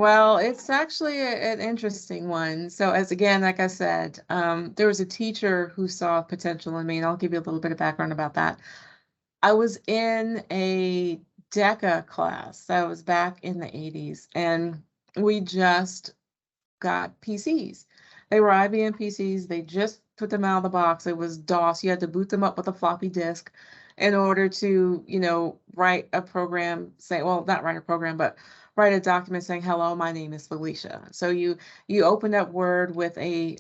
Well, it's actually an interesting one. So as again, like I said, there was a teacher who saw potential in me, and I'll give you a little bit of background about that. I was in a DECA class. That was back in the 80s, and we just got PCs. They were IBM PCs. They just put them out of the box. It was DOS. You had to boot them up with a floppy disk in order to, write a program, well, not write a program, but write a document saying, hello, my name is Felicia. So you opened up Word with a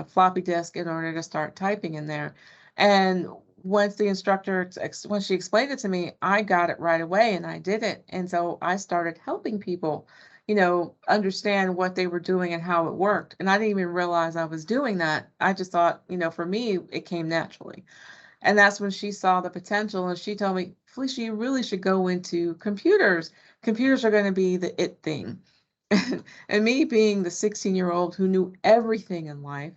floppy disk in order to start typing in there. And once the instructor, when she explained it to me, I got it right away and I did it. And so I started helping people understand what they were doing and how it worked. And I didn't even realize I was doing that. I just thought, for me, it came naturally. And that's when she saw the potential and she told me, Felicia, you really should go into computers. Computers are going to be the it thing. And me being the 16-year-old who knew everything in life,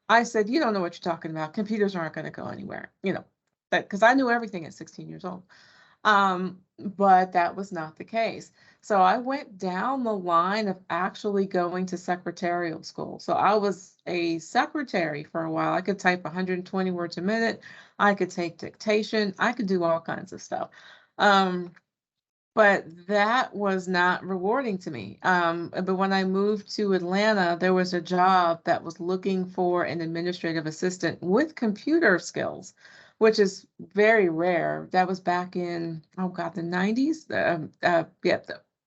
I said, you don't know what you're talking about. Computers aren't going to go anywhere, because I knew everything at 16 years old. But that was not the case. So I went down the line of actually going to secretarial school. So I was a secretary for a while. I could type 120 words a minute. I could take dictation. I could do all kinds of stuff. But that was not rewarding to me. But when I moved to Atlanta, there was a job that was looking for an administrative assistant with computer skills, which is very rare. That was back in, oh God, the 90s. The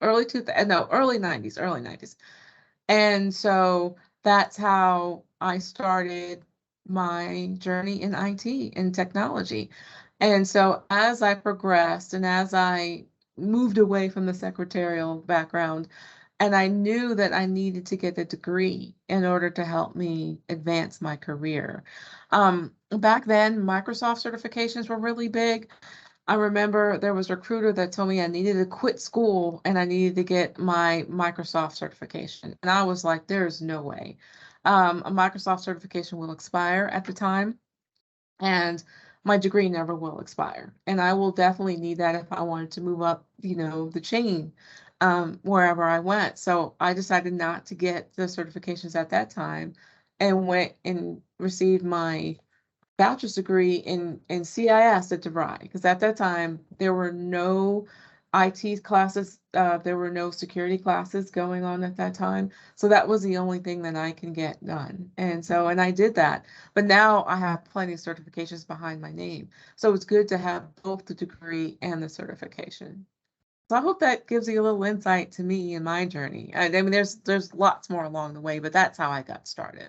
early 90s. And so that's how I started my journey in IT and technology. And so as I progressed and as I moved away from the secretarial background, and I knew that I needed to get a degree in order to help me advance my career. Back then, Microsoft certifications were really big. I remember there was a recruiter that told me I needed to quit school and I needed to get my Microsoft certification. And I was like, there's no way. A Microsoft certification will expire at the time, and my degree never will expire. And I will definitely need that if I wanted to move up, the chain, wherever I went. So I decided not to get the certifications at that time and went and received my bachelor's degree in CIS at DeVry, because at that time there were no IT classes, there were no security classes going on at that time. So that was the only thing that I can get done. And I did that. But now I have plenty of certifications behind my name. So it's good to have both the degree and the certification. So I hope that gives you a little insight to me and my journey. I mean, there's lots more along the way, but that's how I got started.